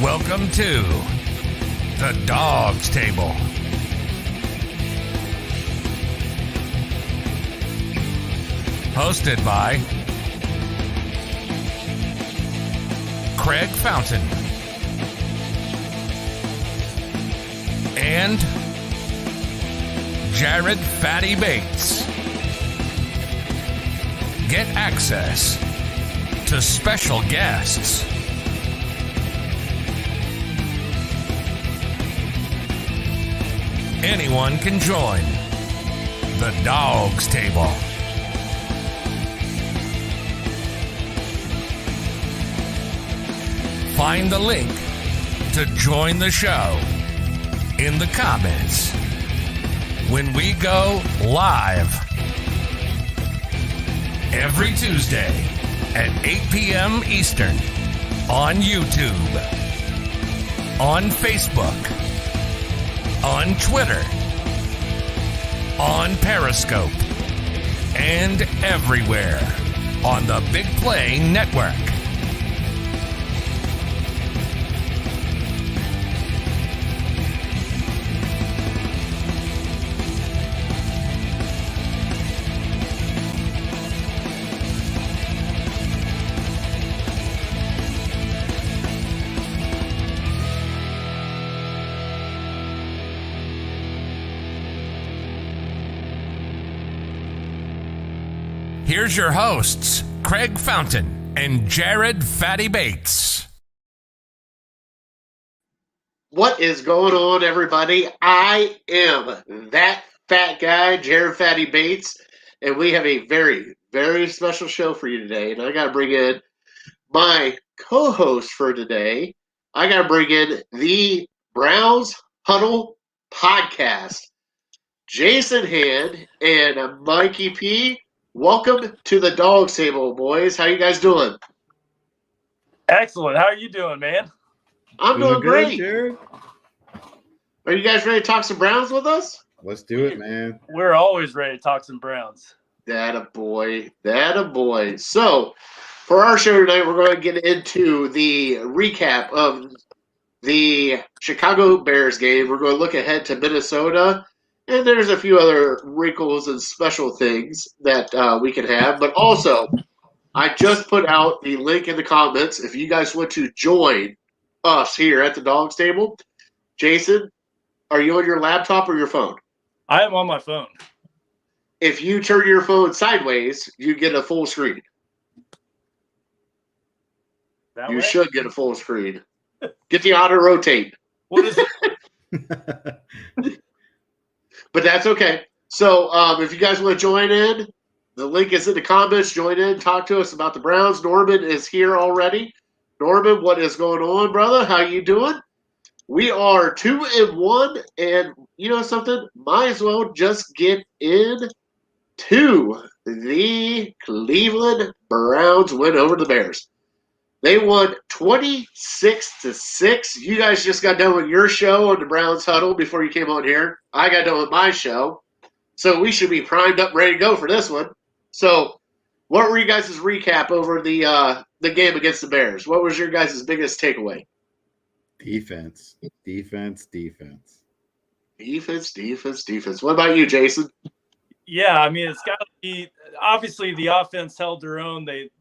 Welcome to the Dawgs Table. Hosted by Craig Fountain and Jared Fatty Bates. Get access to special guests. Anyone can join the Dawgs Table. Find the link to join the show in the comments when we go live every Tuesday at 8 p.m. Eastern on YouTube, on Facebook, on Twitter, on Periscope, and everywhere on the Big Play Network. Here's your hosts, Craig Fountain and Jared Fatty Bates. What is going on, everybody? I am that fat guy, Jared Fatty Bates, and we have a very, very special show for you today. And I got to bring in my co-host for today. I got to bring in the Browns Huddle Podcast, Jason Hand and Mikey P. Welcome to the Dawgs Table, boys. How you guys doing? Excellent. How are you doing, man? I'm doing great. Jared. Are you guys ready to talk some Browns with us? Let's do it, man. We're always ready to talk some Browns. That a boy. So, for our show tonight, we're going to get into the recap of the Chicago Bears game. We're going to look ahead to Minnesota. And there's a few other wrinkles and special things that we can have. But also, I just put out the link in the comments. If you guys want to join us here at the Dawgs Table, Jason, are you on your laptop or your phone? I am on my phone. If you turn your phone sideways, you get a full screen. That You way? should get a full screen. Get the auto rotate. What is it? But that's okay. So if you guys want to join in, the link is in the comments. Join in. Talk to us about the Browns. Norman is here already. Norman, what is going on, brother? How you doing? We are 2-1, and you know something? Might as well just get into the Cleveland Browns win over the Bears. They won 26-6. You guys just got done with your show on the Browns Huddle before you came on here. I got done with my show. So we should be primed up, ready to go for this one. So what were you guys' recap over the game against the Bears? What was your guys' biggest takeaway? Defense. What about you, Jason? Yeah, I mean, it's got to be – obviously, the offense held their own. They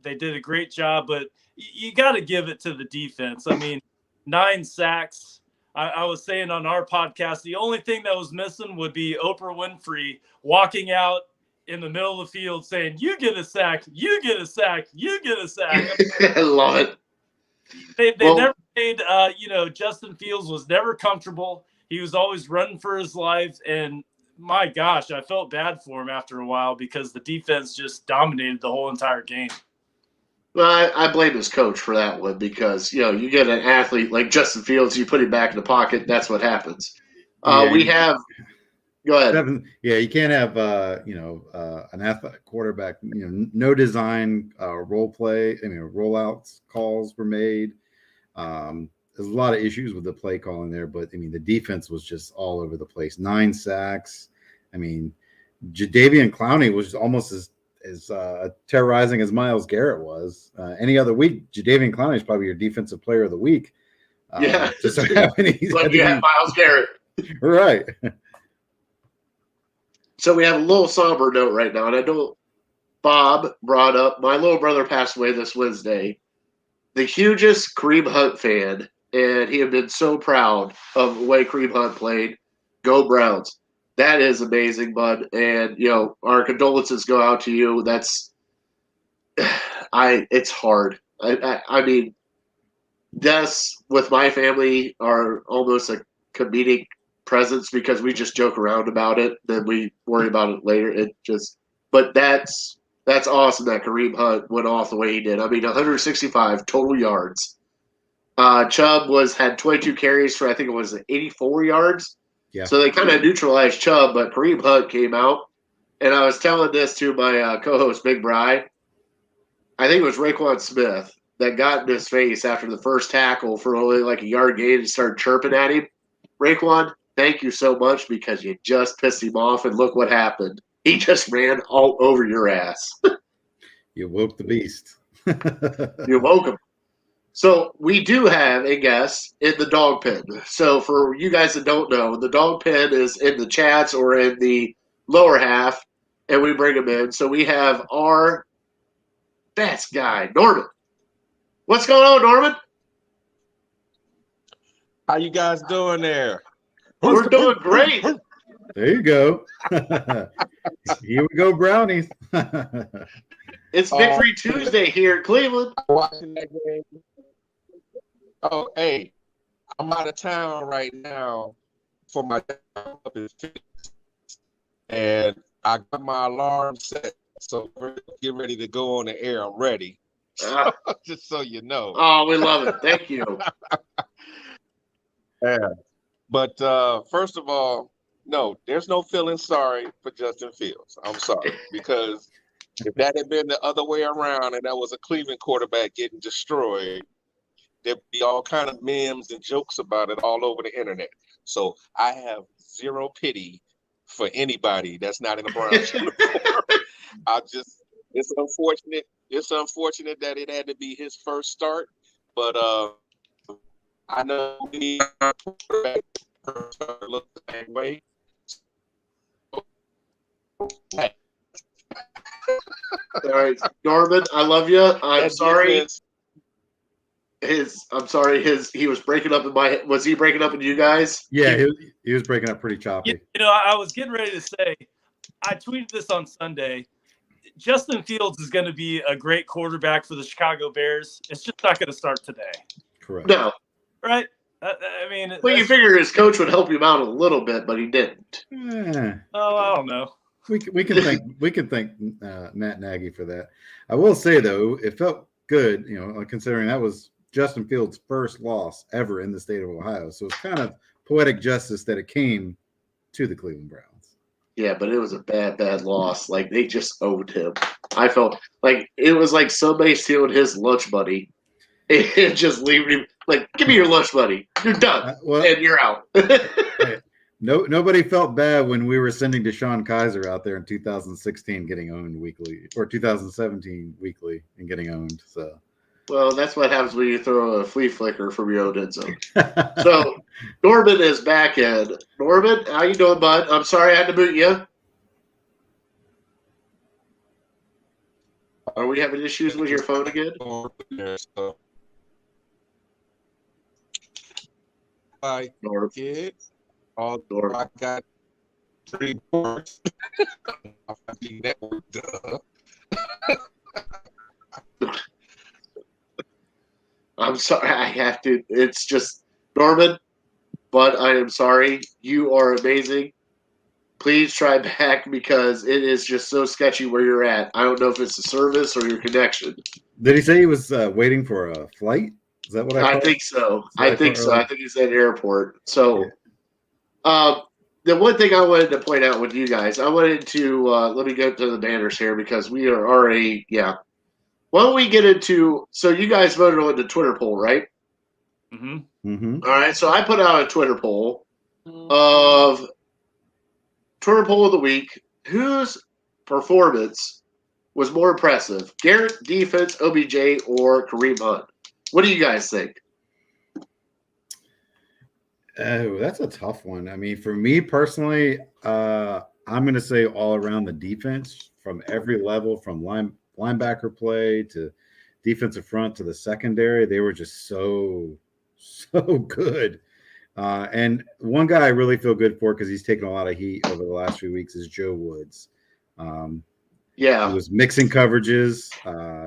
did a great job, but you got to give it to the defense. I mean, 9 sacks. I was saying on our podcast, the only thing that was missing would be Oprah Winfrey walking out in the middle of the field saying, you get a sack, you get a sack, you get a sack. I love it. They never made Justin Fields was never comfortable. He was always running for his life, and my gosh, I felt bad for him after a while because the defense just dominated the whole entire game. Well, I blame his coach for that one because, you get an athlete like Justin Fields, you put him back in the pocket, that's what happens. Go ahead. You can't have, an athletic quarterback, no design rollouts calls were made. There's a lot of issues with the play calling there, but the defense was just all over the place. 9 sacks. Jadeveon Clowney was almost as terrorizing as Myles Garrett was. Any other week, Jadeveon Clowney is probably your defensive player of the week. Yeah. Just so happened he's But you have Myles Garrett. right. So we have a little somber note right now, and I know Bob brought up my little brother passed away this Wednesday. The hugest Kareem Hunt fan, and he had been so proud of the way Kareem Hunt played. Go Browns. That is amazing, bud. And our condolences go out to you. It's hard. I mean, deaths with my family are almost a comedic presence because we just joke around about it, then we worry about it later. But that's awesome that Kareem Hunt went off the way he did. I mean, 165 total yards. Chubb had 22 carries for, I think it was 84 yards. Yeah. So they kind of neutralized Chubb, but Kareem Hunt came out. And I was telling this to my co-host, Big Bry. I think it was Raekwon Smith that got in his face after the first tackle for only like a yard gain and started chirping at him. Raekwon, thank you so much because you just pissed him off, and look what happened. He just ran all over your ass. You woke the beast. You woke him. So we do have a guest in the dog pen. So for you guys that don't know, the dog pen is in the chats or in the lower half, and we bring them in. So we have our best guy, Norman. What's going on, Norman? How you guys doing there? We're doing great. There you go. Here we go, Brownies. It's Victory Tuesday here in Cleveland. Watching that game. Oh, hey, I'm out of town right now for my job in Phoenix, and I got my alarm set, so we're getting ready to go on the air. I'm ready. Just so you know. Oh, we love it. Thank you. Yeah. But first of all, no, there's no feeling sorry for Justin Fields. I'm sorry, because if that had been the other way around and that was a Cleveland quarterback getting destroyed, there'd be all kind of memes and jokes about it all over the internet. So I have zero pity for anybody that's not in a Browns uniform. It's unfortunate. It's unfortunate that it had to be his first start, but I know he looked the same way. All right, Norman, I love you. I'm sorry. Defense, He was breaking up in my. Was he breaking up in you guys? Yeah, he was breaking up pretty choppy. I was getting ready to say, I tweeted this on Sunday. Justin Fields is going to be a great quarterback for the Chicago Bears. It's just not going to start today. Correct. No. Right? I mean, Well, you figure his coach would help him out a little bit, but he didn't. Yeah. Oh, I don't know. We can thank Matt Nagy for that. I will say though, it felt good, considering that was Justin Fields' first loss ever in the state of Ohio. So it's kind of poetic justice that it came to the Cleveland Browns. Yeah, but it was a bad loss. Like, they just owed him. I felt like it was like somebody stealing his lunch money and just leaving him. Like, give me your lunch money. You're done, and you're out. Nobody felt bad when we were sending Deshaun Kaiser out there in 2016 getting owned weekly, or 2017 weekly and getting owned. So, well, that's what happens when you throw a flea flicker from your own end zone. So, Norman is back in. Norman, how you doing, bud? I'm sorry I had to boot you. Are we having issues with your phone again? I get all Norm. I got 3 boards. Network, I'm sorry. I have to. It's just, Norman, but I am sorry. You are amazing. Please try back because it is just so sketchy where you're at. I don't know if it's the service or your connection. Did he say he was waiting for a flight? Is that what I think so. I think so. I think he's at an airport. So, the one thing I wanted to point out with you guys, I wanted to let me go to the banners here because we are already, yeah. Why don't we get into, so you guys voted on the Twitter poll, right? Mm-hmm. Mm-hmm. All right, so I put out a Twitter poll of the week. Whose performance was more impressive? Garrett, defense, OBJ, or Kareem Hunt? What do you guys think? Oh, that's a tough one. I mean, for me personally, I'm going to say all around the defense from every level, from linebacker play to defensive front to the secondary. They were just so good. And one guy I really feel good for because he's taken a lot of heat over the last few weeks is Joe Woods. He was mixing coverages.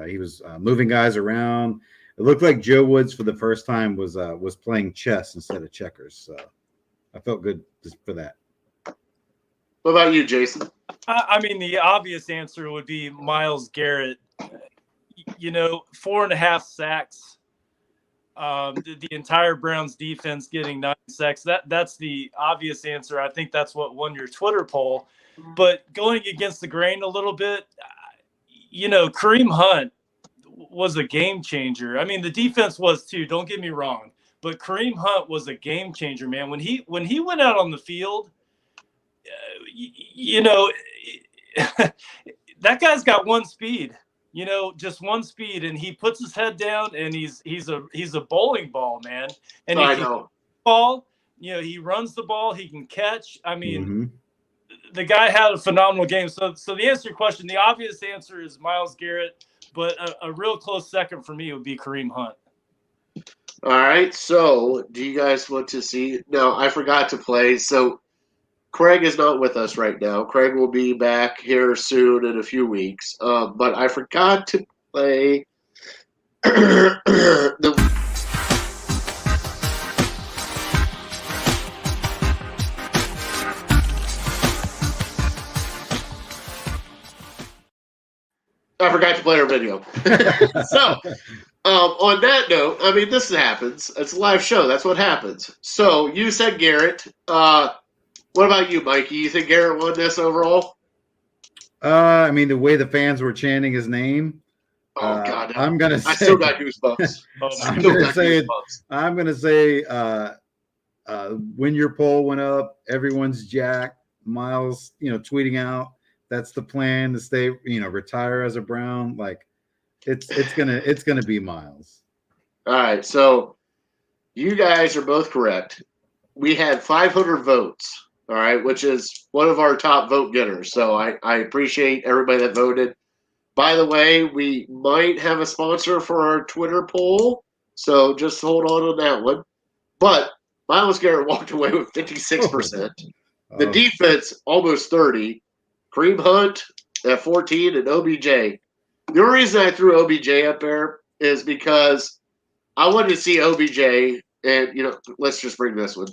He was moving guys around. It looked like Joe Woods for the first time was playing chess instead of checkers. So I felt good just for that. What about you, Jason? I mean, the obvious answer would be Myles Garrett. 4.5 sacks. The entire Browns defense getting 9 sacks. That's the obvious answer. I think that's what won your Twitter poll. But going against the grain a little bit, Kareem Hunt was a game changer. I mean, the defense was too. Don't get me wrong, but Kareem Hunt was a game changer, man. When he went out on the field, that guy's got one speed. Just one speed, and he puts his head down, and he's a bowling ball, man. And I know. Ball, he runs the ball, he can catch. I mean, the guy had a phenomenal game. So the answer to your question, the obvious answer is Myles Garrett, but a real close second for me would be Kareem Hunt. All right. So, do you guys want to see? No, I forgot to play. So, Craig is not with us right now. Craig will be back here soon in a few weeks. But I forgot to play I forgot to play our video. So, on that note, I mean, this happens. It's a live show. That's what happens. So, you said Garrett. What about you, Mikey? You think Garrett won this overall? I mean, the way the fans were chanting his name. Oh God! I'm gonna say. I still got goosebumps. I'm gonna say. When your poll went up, everyone's jacked. Miles, tweeting out that's the plan to stay, retire as a Brown. Like, it's gonna be Miles. All right, so you guys are both correct. We had 500 votes. All right, which is one of our top vote getters. So I appreciate everybody that voted. By the way, we might have a sponsor for our Twitter poll, so just hold on that one. But Myles Garrett walked away with 56%. The defense, almost 30%. Kareem Hunt at 14%, and OBJ. The only reason I threw OBJ up there is because I wanted to see OBJ, and, let's just bring this one.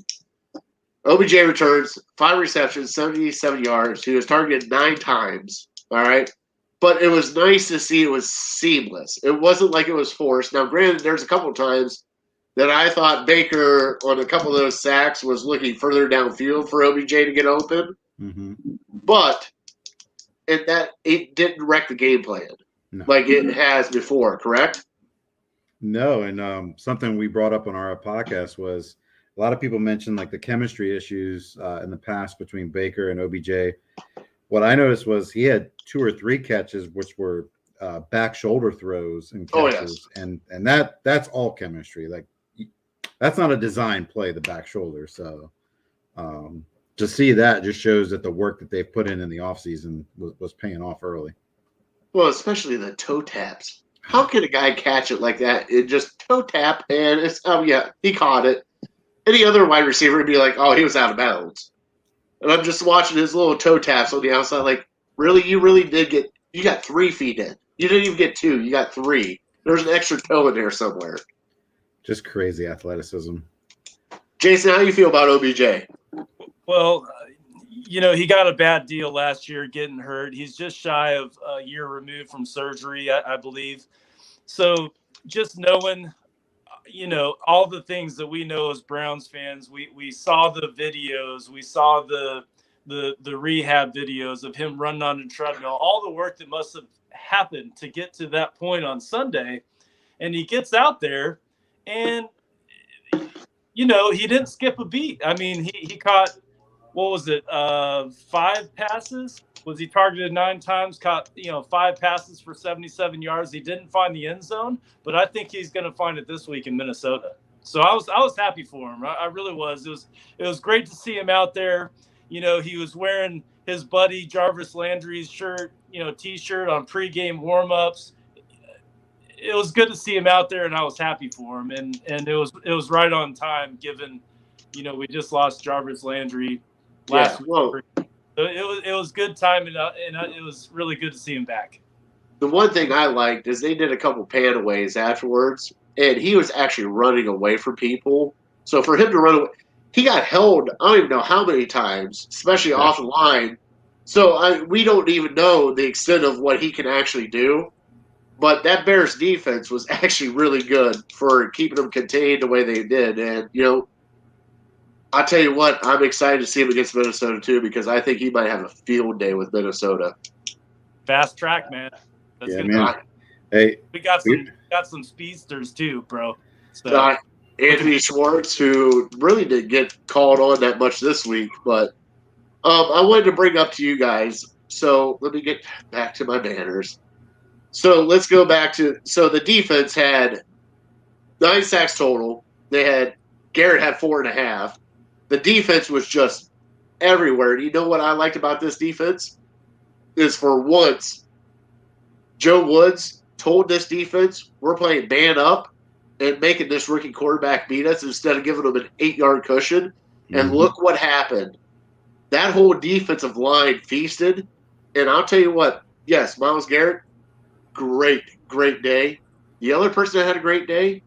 OBJ returns 5 receptions, 77 yards. He was targeted 9 times. All right. But it was nice to see it was seamless. It wasn't like it was forced. Now, granted, there's a couple of times that I thought Baker on a couple of those sacks was looking further downfield for OBJ to get open. Mm-hmm. But it didn't wreck the game plan like it has before, correct? No, and something we brought up on our podcast was a lot of people mentioned like the chemistry issues in the past between Baker and OBJ. What I noticed was he had 2 or 3 catches which were back shoulder throws and catches, and that's all chemistry. Like, that's not a design play, the back shoulder. So to see that just shows that the work that they've put in the offseason was paying off early. Well, especially the toe taps. How can a guy catch it like that? It just toe tap, and it's he caught it. Any other wide receiver would be like, oh, he was out of bounds. And I'm just watching his little toe taps on the outside, like, really? You really did you got 3 feet in. You didn't even get 2. You got 3. There's an extra toe in there somewhere. Just crazy athleticism. Jason, how do you feel about OBJ? Well, he got a bad deal last year getting hurt. He's just shy of a year removed from surgery, I believe. So just knowing, all the things that we know as Browns fans, we saw the videos, we saw the rehab videos of him running on the treadmill, all the work that must have happened to get to that point on Sunday. And he gets out there and, he didn't skip a beat. I mean, he caught, 5 passes? Was he targeted 9 times, caught, 5 passes for 77 yards. He didn't find the end zone, but I think he's going to find it this week in Minnesota. So I was happy for him. I really was. It was great to see him out there. You know, he was wearing his buddy Jarvis Landry's shirt, T-shirt on pregame warmups. It was good to see him out there, and I was happy for him. And it was right on time, given, we just lost Jarvis Landry last week. Well, So it was good time, and it was really good to see him back. the one thing I liked is they did a couple panaways afterwards, and he was actually running away from people. So for him to run away, he got held, I don't even know how many times, especially off the line. So we don't even know the extent of what he can actually do. But that Bears defense was actually really good for keeping them contained the way they did. And, I'll tell you what, I'm excited to see him against Minnesota, too, because I think he might have a field day with Minnesota. Fast track, man. That's man. Hey, we got some speedsters too, bro. So. Anthony Schwartz, who really didn't get called on that much this week, but I wanted to bring up to you guys. So let me get back to my banners. So let's go back to the defense had 9 sacks total. Garrett had 4.5. The defense was just everywhere. You know what I liked about this defense is for once, Joe Woods told this defense, we're playing man up and making this rookie quarterback beat us instead of giving them an 8-yard cushion. And look what happened. That whole defensive line feasted. And I'll tell you what, yes, Myles Garrett, great day. The other person that had a great day,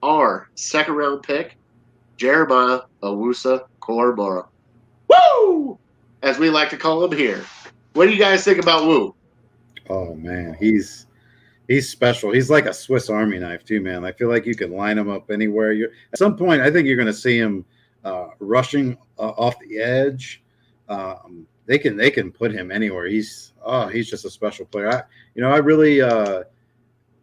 our second-round pick, Jeremiah Owusu-Koramoah. Woo! As we like to call him here. What do you guys think about Woo? Oh, man, he's special. He's like a Swiss Army knife too, man. I feel like you could line him up anywhere. At some point, I think you're going to see him rushing off the edge. They can put him anywhere. He's just a special player. I really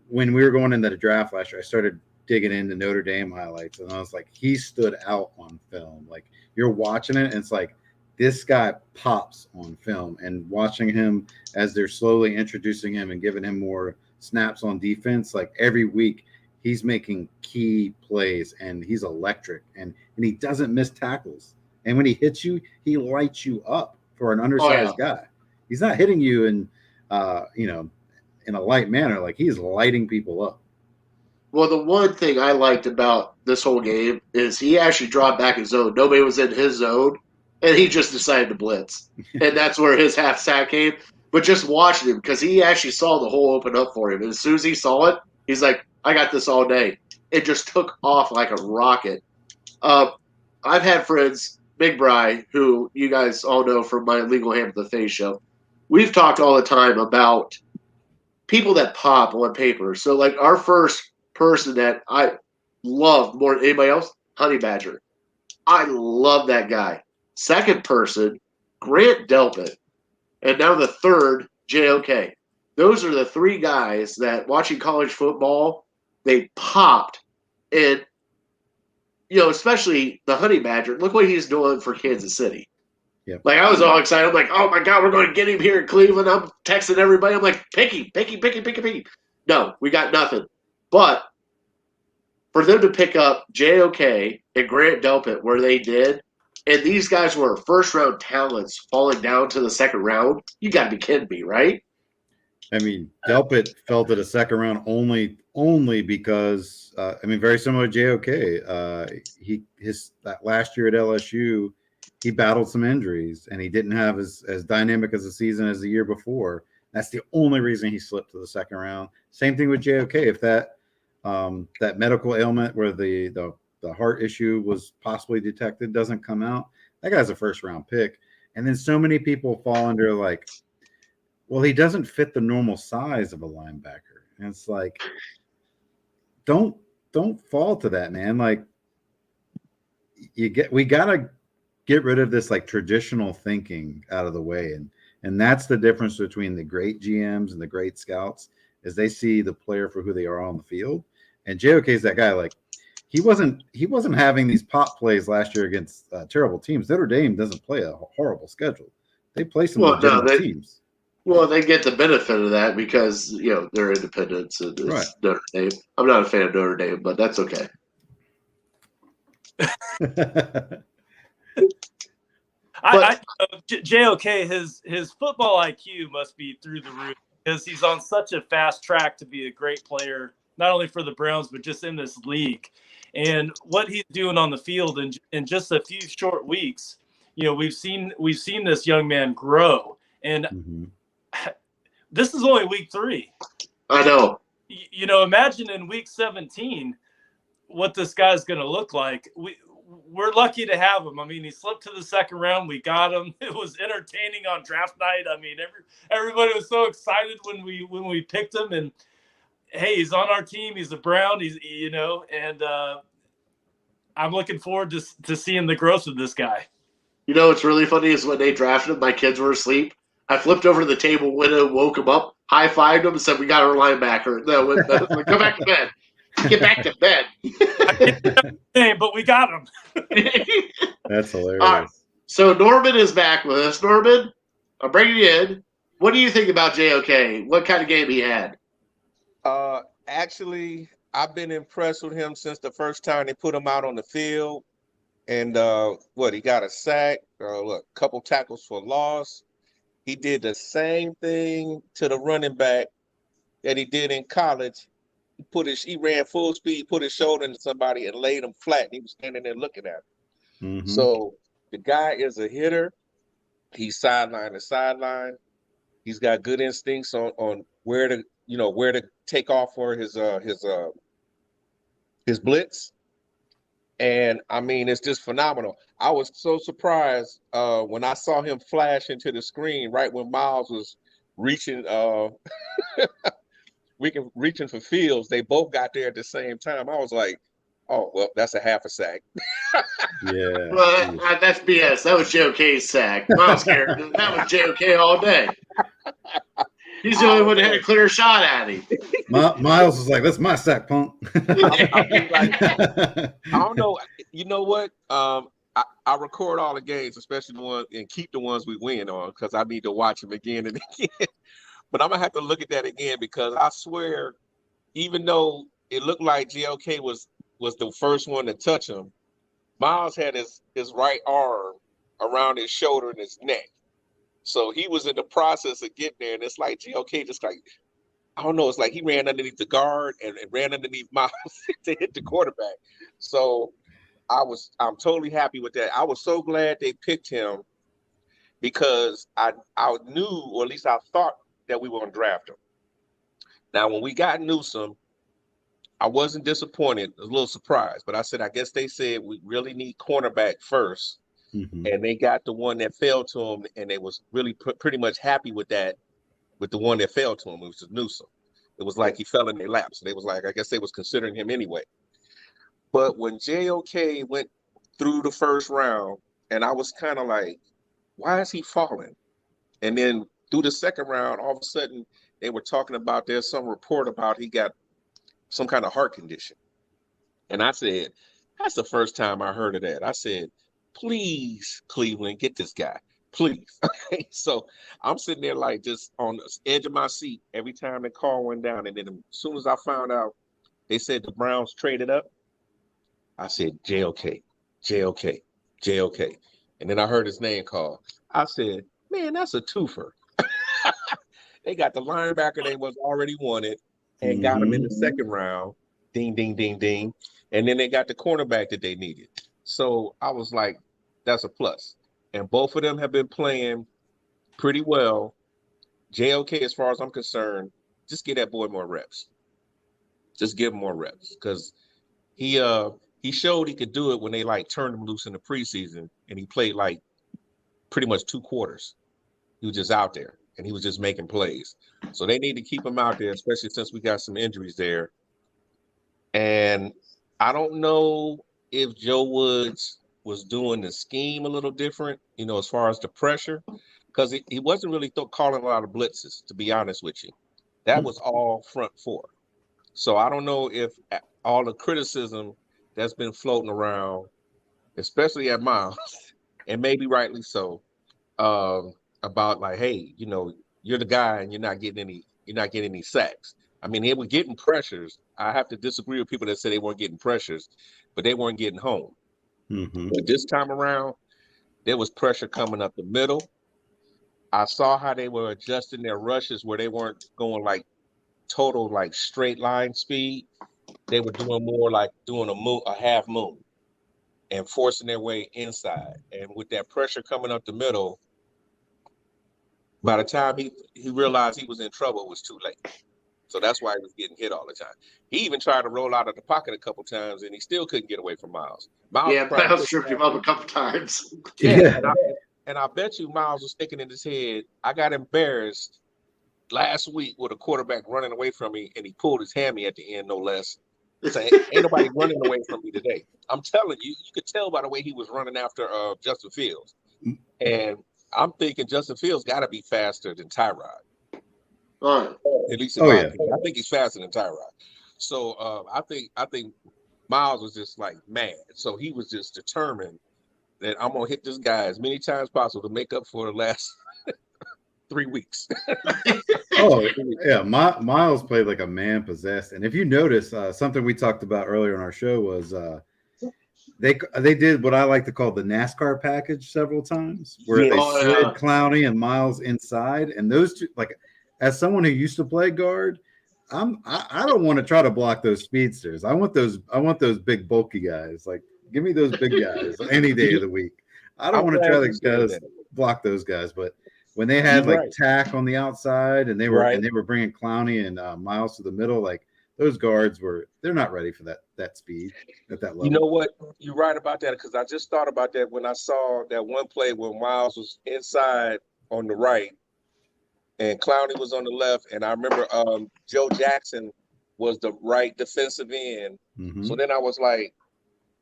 when we were going into the draft last year, I started digging into Notre Dame highlights, and I was like, he stood out on film. Like you're watching it, and it's like this guy pops on film. And watching him as they're slowly introducing him and giving him more snaps on defense, like every week he's making key plays and he's electric and he doesn't miss tackles. And when he hits you, he lights you up for an undersized guy. He's not hitting you in in a light manner. Like he's lighting people up. Well, the one thing I liked about this whole game is he actually dropped back his zone. Nobody was in his zone, and he just decided to blitz. And that's where his half sack came. But just watching him, because he actually saw the hole open up for him. And as soon as he saw it, he's like, I got this all day. It just took off like a rocket. I've had friends, Big Bry, who you guys all know from my Legal Hand to the Face show. We've talked all the time about people that pop on paper. So, like, our first person that I loved more than anybody else, Honey Badger. I love that guy. Second person, Grant Delpit. And now the third, JOK. Those are the 3 guys that, watching college football, they popped. And, especially the Honey Badger, look what he's doing for Kansas City. Yep. Like, I was all excited. I'm like, oh, my God, we're going to get him here in Cleveland. I'm texting everybody. I'm like, pick him. No, we got nothing. But for them to pick up JOK and Grant Delpit where they did, and these guys were first-round talents falling down to the second round, you got to be kidding me, right? I mean, Delpit fell to the second round only because, very similar to JOK. That last year at LSU, he battled some injuries, and he didn't have as dynamic as a season as the year before. That's the only reason he slipped to the second round. Same thing with JOK. If that medical ailment where the heart issue was possibly detected doesn't come out, that guy's a first-round pick. And then so many people fall under like, well, he doesn't fit the normal size of a linebacker. And it's like, don't fall to that, man. Like we gotta get rid of this like traditional thinking out of the way. And that's the difference between the great GMs and the great scouts, is they see the player for who they are on the field. And JOK is that guy. Like he wasn't having these pop plays last year against terrible teams. Notre Dame doesn't play a horrible schedule. They play some legitimate teams. Well, they get the benefit of that because they're independents and it's right. Notre Dame. I'm not a fan of Notre Dame, but that's okay. JOK, his football IQ must be through the roof because he's on such a fast track to be a great player, not only for the Browns but just in this league. And what he's doing on the field in just a few short weeks, we've seen this young man grow. And this is only week 3. I know. Imagine in week 17 what this guy's going to look like. We're lucky to have him. I mean, he slipped to the second round. We got him. It was entertaining on draft night. I mean, everybody was so excited when we picked him. And hey, he's on our team. He's a Brown. And I'm looking forward to seeing the growth of this guy. What's really funny is when they drafted him, my kids were asleep. I flipped over to the table, went and woke him up, high-fived him, and said, "We got our linebacker. No, go back to bed. Get back to bed." But we got him. That's hilarious. All right. So Norman is back with us. Norman, I'm bringing you in. What do you think about JOK? What kind of game he had? Actually, I've been impressed with him since the first time they put him out on the field. And he got a sack, couple tackles for loss. He did the same thing to the running back that he did in college. He ran full speed, put his shoulder into somebody and laid him flat. And he was standing there looking at him. So the guy is a hitter. He's sideline to sideline. He's got good instincts on where to take off for his blitz. And I mean, it's just phenomenal. I was so surprised when I saw him flash into the screen right when Miles was reaching reaching for Fields. They both got there at the same time. I was like, oh, well, that's a half a sack. Yeah. Well, that's BS. That was JOK's sack. Miles Garrett, that was JOK all day. He's the only one that had a clear shot at him. Miles was like, "That's my sack, punk." I don't know. You know what? I record all the games, especially the ones, and keep the ones we win on because I need to watch them again and again. But I'm going to have to look at that again because I swear, even though it looked like JOK was the first one to touch him, Miles had his right arm around his shoulder and his neck. So he was in the process of getting there, and it's like JOK just like, I don't know, it's like he ran underneath the guard and ran underneath Miles to hit the quarterback. So I'm totally happy with that. I was so glad they picked him because I knew, or at least I thought, that we were going to draft him. Now, when we got Newsome, I wasn't disappointed. I was a little surprised, but I said, I guess they said we really need cornerback first. And they got the one that fell to him, and they was really pretty much happy with that, with the one that fell to him, which was Newsome. It was like he fell in their lap. So they was like, I guess they was considering him anyway. But when JOK went through the first round, and I was kind of like, why is he falling? And then through the second round, all of a sudden, they were talking about there's some report about he got some kind of heart condition. And I said, that's the first time I heard of that. I said, please, Cleveland, get this guy, please. So I'm sitting there like just on the edge of my seat every time the call went down. And then as soon as I found out they said the Browns traded up, I said, JOK. And then I heard his name called. I said, man, that's a twofer. They got the linebacker they was already wanted and got him in the second round. Ding, ding, ding, ding. And then they got the cornerback that they needed. So I was like, that's a plus. And both of them have been playing pretty well. JOK, as far as I'm concerned, just give that boy more reps. Just give him more reps. Because he showed he could do it when they like turned him loose in the preseason and he played like pretty much 2 quarters. He was just out there and he was just making plays. So they need to keep him out there, especially since we got some injuries there. And I don't know if Joe Woods was doing the scheme a little different, as far as the pressure, because he wasn't really calling a lot of blitzes, to be honest with you. That was all front 4. So I don't know if all the criticism that's been floating around, especially at Miles, and maybe rightly so, about like, hey, you're the guy and you're not getting any sacks. I mean, they were getting pressures. I have to disagree with people that say they weren't getting pressures, but they weren't getting home. But this time around, there was pressure coming up the middle. I saw how they were adjusting their rushes where they weren't going like total like straight line speed. They were doing more like doing a half moon and forcing their way inside. And with that pressure coming up the middle, by the time he realized he was in trouble, it was too late. So that's why he was getting hit all the time. He even tried to roll out of the pocket a couple times, and he still couldn't get away from Miles. Miles tripped him up a couple times. Yeah, and I bet you Miles was thinking in his head, I got embarrassed last week with a quarterback running away from me, and he pulled his hammy at the end, no less. Saying, ain't nobody running away from me today. I'm telling you, you could tell by the way he was running after Justin Fields. And I'm thinking Justin Fields got to be faster than Tyrod. At least in my opinion. I think he's faster than Tyrod. So I think Miles was just like mad. So he was just determined that I'm gonna hit this guy as many times possible to make up for the last 3 weeks. Miles played like a man possessed. And if you notice, something we talked about earlier on our show was they did what I like to call the NASCAR package several times, where they slid Clowney and Miles inside, and those two, like, as someone who used to play guard, I don't want to try to block those speedsters. I want those big bulky guys. Like, give me those big guys any day of the week. I don't want to try to block those guys. But when they had Tack on the outside and they were bringing Clowney and Miles to the middle, like, those guards they're not ready for that speed at that level. You know what? You're right about that, because I just thought about that when I saw that one play where Miles was inside on the right and Clowney was on the left, and I remember Joe Jackson was the right defensive end. Mm-hmm. So then I was like,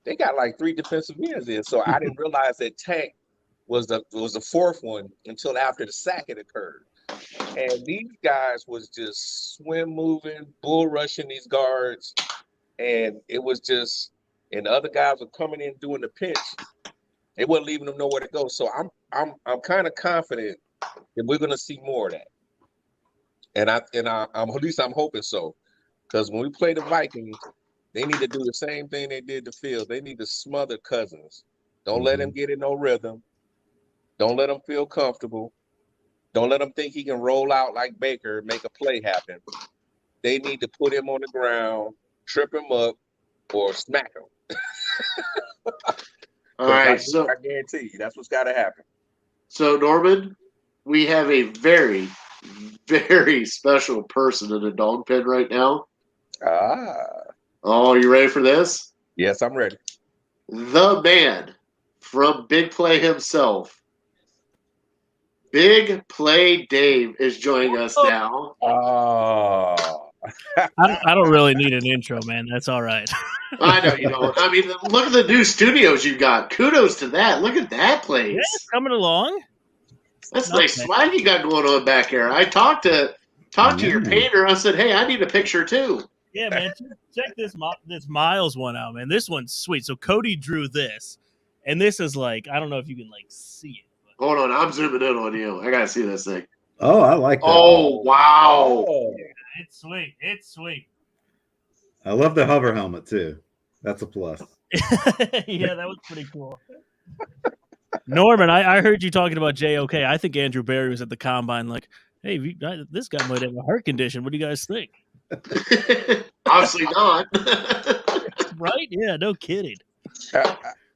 they got like 3 defensive ends in. So I didn't realize that Tank was the fourth one until after the sack had occurred. And these guys was just swim moving, bull rushing these guards, and it was just, and the other guys were coming in doing the pinch. They wasn't leaving them nowhere to go. So I'm kind of confident that we're going to see more of that. And I'm at least I'm hoping so, because when we play the Vikings, they need to do the same thing they did to Fields. They need to smother Cousins. Don't let him get in no rhythm. Don't let him feel comfortable. Don't let him think he can roll out like Baker, make a play happen. They need to put him on the ground, trip him up, or smack him. All right, so I guarantee you that's what's got to happen. So, Norman, we have a very, very special person in the dog pen right now. Oh, you ready for this? Yes, I'm ready. The man from Big Play himself, Big Play Dave, is joining us now. Oh. I don't really need an intro, man. That's all right. I know you don't. I mean, look at the new studios you got. Kudos to that. Look at that place. Yeah, it's coming along. That's nice swag you got going on back here. I talked to your painter. I said, hey, I need a picture too. Yeah, man. Check this Miles one out, man. This one's sweet. So Cody drew this, and this is like, I don't know if you can like see it. But... Hold on, I'm zooming in on you. I gotta see this thing. Oh, I like that. Oh, wow. Yeah, it's sweet. It's sweet. I love the hover helmet too. That's a plus. Yeah, that was pretty cool. Norman, I heard you talking about JOK. I think Andrew Berry was at the combine like, hey, this guy might have a heart condition. What do you guys think? Obviously not. Right? Yeah, no kidding.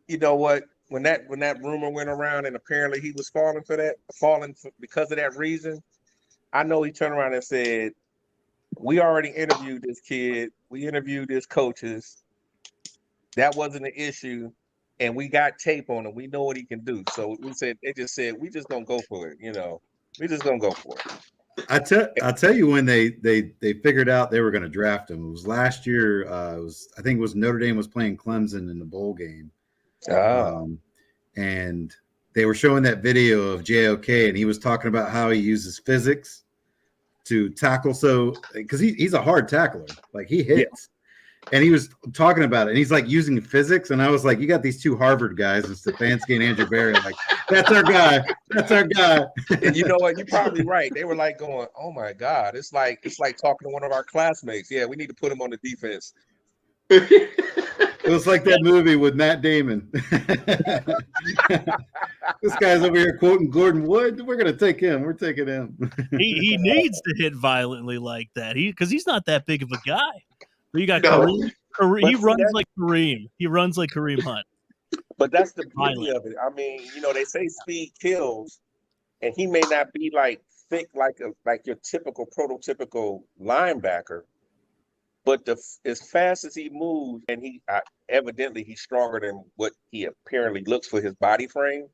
You know what? When that rumor went around and apparently he was falling because of that reason, I know he turned around and said, we already interviewed this kid. We interviewed his coaches. That wasn't an issue. And we got tape on him. We know what he can do. So they just said, we just gonna go for it. You know, we just gonna go for it. I tell you when they figured out they were going to draft him. It was last year. I think it was Notre Dame was playing Clemson in the bowl game. And they were showing that video of JOK, and he was talking about how he uses physics to tackle. So because he's a hard tackler, like he hits. Yeah. And he was talking about it, and he's like using physics. And I was like, you got these 2 Harvard guys, and Stefanski and Andrew Berry. I'm like, that's our guy. That's our guy. And you know what? You're probably right. They were like going, oh my God. It's like talking to one of our classmates. Yeah, we need to put him on the defense. It was like that movie with Matt Damon. This guy's over here quoting Gordon Wood. We're gonna take him. We're taking him. He needs to hit violently like that. Because he's not that big of a guy. But you got No. Kareem. He see, runs that- like Kareem. He runs like Kareem Hunt. But that's the beauty Violent. of it. I mean, they say speed kills, and he may not be like thick like your typical prototypical linebacker, but as fast as he moves, and evidently he's stronger than what he apparently looks for his body frame.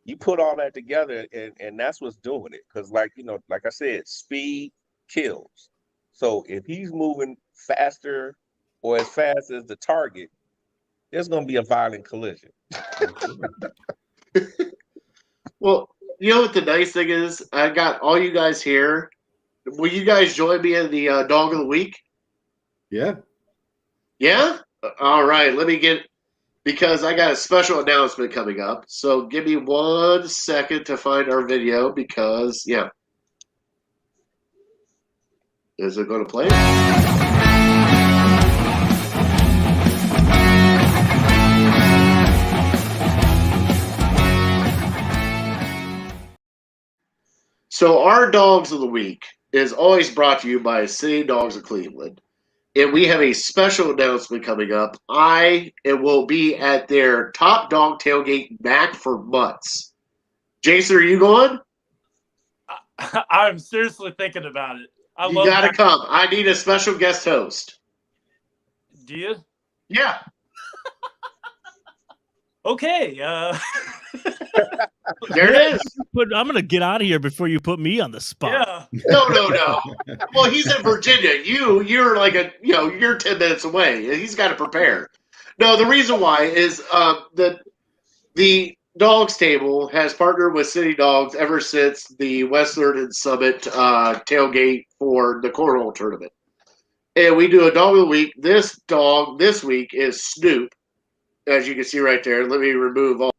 You put all that together, and that's what's doing it. Because like I said, speed kills. So if he's moving faster or as fast as the target, there's going to be a violent collision. Well, you know what the nice thing is? I got all you guys here. Will you guys join me in the Dog of the Week? Yeah. Yeah? All right. Let me because I got a special announcement coming up. So give me 1 second to find our video because, yeah. Is it going to play? So our Dogs of the Week is always brought to you by City Dogs of Cleveland. And we have a special announcement coming up. It will be at their Top Dog Tailgate back for months. Jason, are you going? I'm seriously thinking about it. You got to come. I need a special guest host. Do you? Yeah. Okay. There it is. I'm going to get out of here before you put me on the spot. Yeah. No. Well, he's in Virginia. You're like you're 10 minutes away. He's got to prepare. No, the reason why is the Dogs Table has partnered with City Dogs ever since the Western and Summit tailgate for the Cornhole tournament. And we do a Dog of the Week. This dog this week is Snoop, as you can see right there. Let me remove all.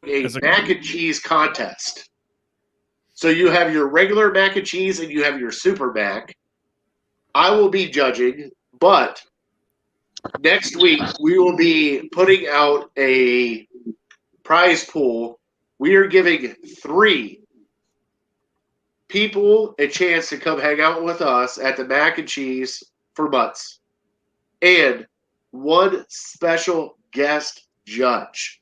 A mac and cheese contest. So you have your regular mac and cheese and you have your super mac. I will be judging, but next week we will be putting out a prize pool. We are giving 3 people a chance to come hang out with us at the mac and cheese for months. And 1 special guest judge.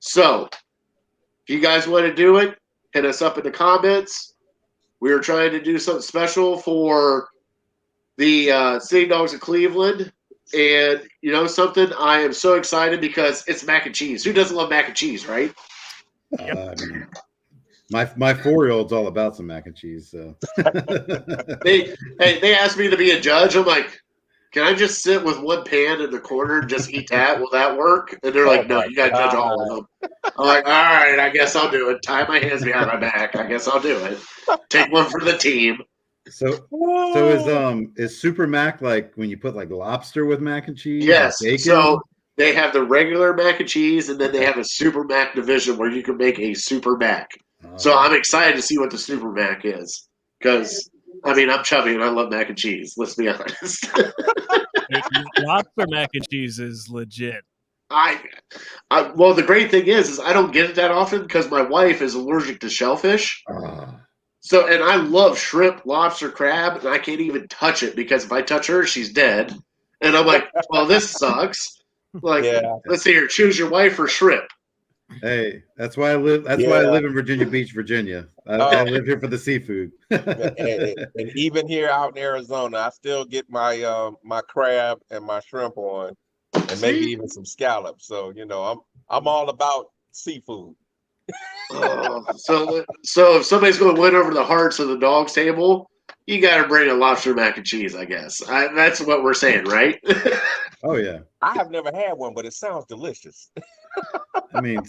So, if you guys want to do it, hit us up in the comments. We are trying to do something special for the City Dogs of Cleveland. And, you know something? I am so excited because it's mac and cheese. Who doesn't love mac and cheese, right? My 4-year-old's all about some mac and cheese. So They asked me to be a judge. I'm like, can I just sit with 1 pan in the corner and just eat that? Will that work? And they're like, no, you got to judge all of them. I'm like, all right, I guess I'll do it. Tie my hands behind my back. I guess I'll do it. Take one for the team. So is Super Mac like when you put like lobster with mac and cheese? Yes. Bacon? So they have the regular mac and cheese, and then they have a Super Mac division where you can make a Super Mac. So I'm excited to see what the Super Mac is because, I mean, I'm chubby and I love mac and cheese. Let's be honest. Lobster mac and cheese is legit. Well, the great thing is I don't get it that often because my wife is allergic to shellfish. So, and I love shrimp, lobster, crab, and I can't even touch it because if I touch her, she's dead. And I'm like, well, this sucks. Like, let's see here, choose your wife or shrimp. Hey, that's why I live. That's why I live in Virginia Beach, Virginia. I live here for the seafood. and even here out in Arizona, I still get my my crab and my shrimp on, and maybe even some scallops. So I'm all about seafood. So if somebody's going to win over the hearts of the Dogs Table, you got to bring a lobster mac and cheese, I guess. That's what we're saying, right? Oh yeah. I have never had one, but it sounds delicious. I mean,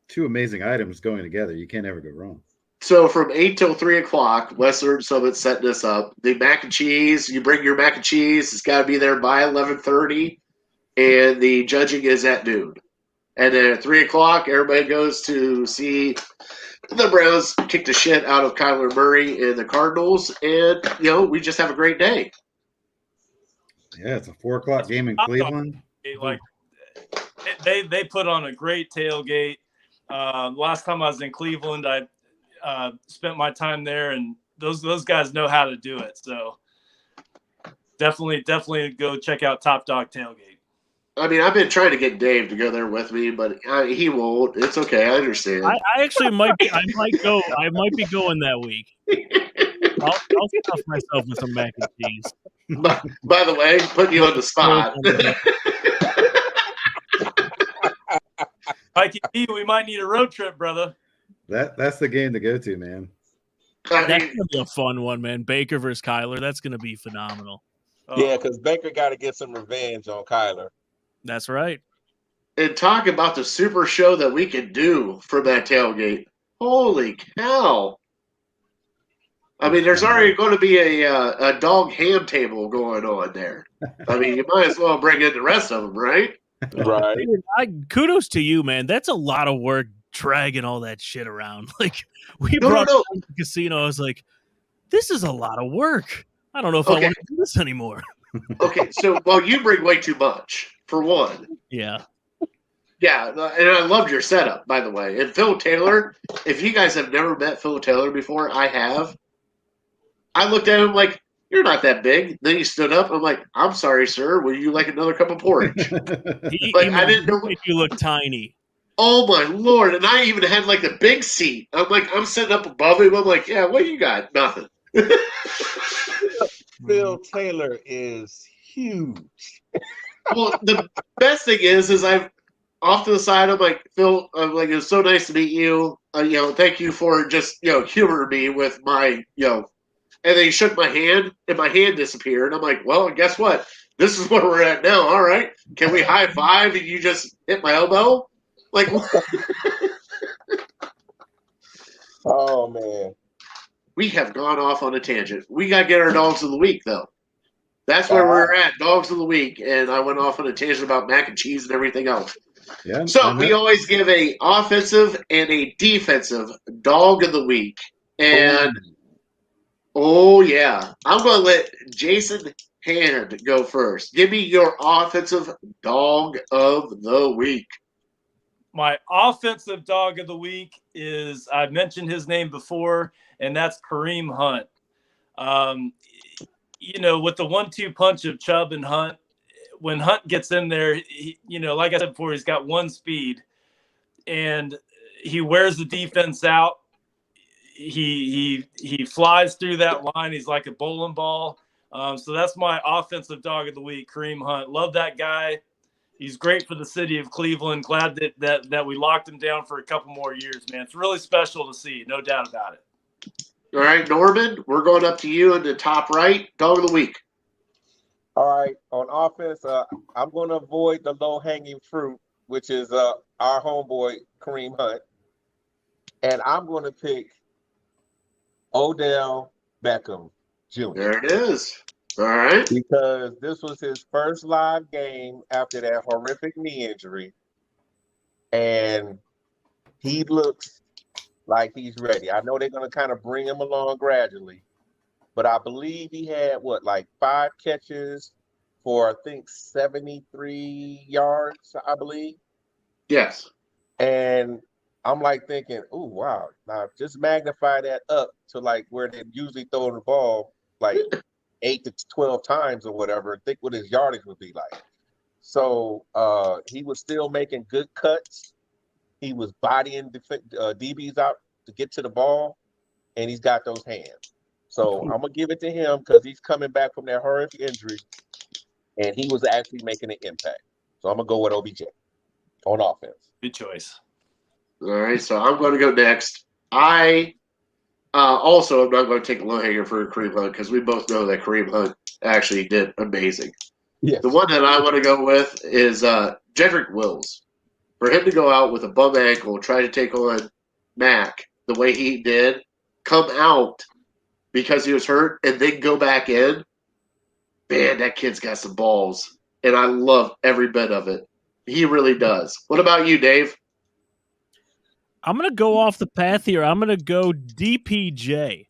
two amazing items going together. You can't ever go wrong. So from 8 till 3 o'clock, Western Summit setting this up. The mac and cheese, you bring your mac and cheese. It's got to be there by 11:30, and the judging is at noon. And then at 3 o'clock, everybody goes to see the Browns kick the shit out of Kyler Murray and the Cardinals, and we just have a great day. Yeah, it's a 4 o'clock game in Cleveland. Like they put on a great tailgate. Last time I was in Cleveland, I spent my time there, and those guys know how to do it. So definitely go check out Top Dog Tailgate. I mean, I've been trying to get Dave to go there with me, but he won't. It's okay. I understand. I actually might be. I might go. I might be going that week. I'll stuff myself with some mac and cheese. By the way, putting you on the spot. Mikey B, we might need a road trip, brother. That's the game to go to, man. That's gonna be a fun one, man. Baker versus Kyler. That's gonna be phenomenal. Yeah, because Baker got to get some revenge on Kyler. That's right. And talk about the super show that we could do from that tailgate. Holy cow. I mean, there's already going to be a dog ham table going on there. I mean, you might as well bring in the rest of them, right? Right. Kudos to you, man. That's a lot of work dragging all that shit around. Like, we brought it to the casino. I was like, this is a lot of work. I don't know if I want to do this anymore. Okay, so, well, you bring way too much, for one. Yeah. Yeah, and I loved your setup, by the way. And Phil Taylor, if you guys have never met Phil Taylor before, I have. I looked at him like, you're not that big. Then he stood up. I'm like, I'm sorry, sir. Would you like another cup of porridge? I didn't know. You look tiny. Oh, my Lord. And I even had like the big seat. I'm sitting up above him. I'm like, yeah, what you got? Nothing. Phil Taylor is huge. Well, the best thing is I've off to the side. I'm like, Phil, it was so nice to meet you. Thank you for just, humoring me with my, and then he shook my hand, and my hand disappeared. I'm like, well, guess what? This is where we're at now. All right. Can we high five and you just hit my elbow? Like, oh, man. We have gone off on a tangent. We got to get our dogs of the week, though. That's where we're at, dogs of the week. And I went off on a tangent about mac and cheese and everything else. Yeah. So we always give a offensive and a defensive dog of the week. And, oh yeah, I'm going to let Jason Hand go first. Give me your offensive dog of the week. My offensive dog of the week is, I mentioned his name before, and that's Kareem Hunt. With the 1-2 punch of Chubb and Hunt, when Hunt gets in there, like I said before, he's got one speed, and he wears the defense out. He flies through that line. He's like a bowling ball. So that's my offensive dog of the week, Kareem Hunt. Love that guy. He's great for the city of Cleveland. Glad that we locked him down for a couple more years, man. It's really special to see, no doubt about it. All right, Norman, we're going up to you in the top right. Dog of the week. All right, on offense, I'm going to avoid the low-hanging fruit, which is our homeboy, Kareem Hunt. And I'm going to pick Odell Beckham Jr. There it is. All right. Because this was his first live game after that horrific knee injury. And he looks like he's ready. I know they're going to kind of bring him along gradually. But I believe he had, 5 catches for, I think, 73 yards, I believe. Yes. And I'm thinking, oh, wow. Now, just magnify that up to where they usually throw the ball, 8 to 12 times or whatever. Think what his yardage would be like. So he was still making good cuts. He was bodying DBs out to get to the ball, and he's got those hands. So I'm going to give it to him because he's coming back from that horrific injury, and he was actually making an impact. So I'm going to go with OBJ on offense. Good choice. All right, so I'm going to go next. I Also, I'm not going to take a low-hanger for Kareem Hunt because we both know that Kareem Hunt actually did amazing. Yes. The one that I want to go with is Jedrick Wills. For him to go out with a bum ankle, try to take on Mac the way he did, come out because he was hurt, and then go back in, man, that kid's got some balls. And I love every bit of it. He really does. What about you, Dave? I'm going to go off the path here. I'm going to go DPJ.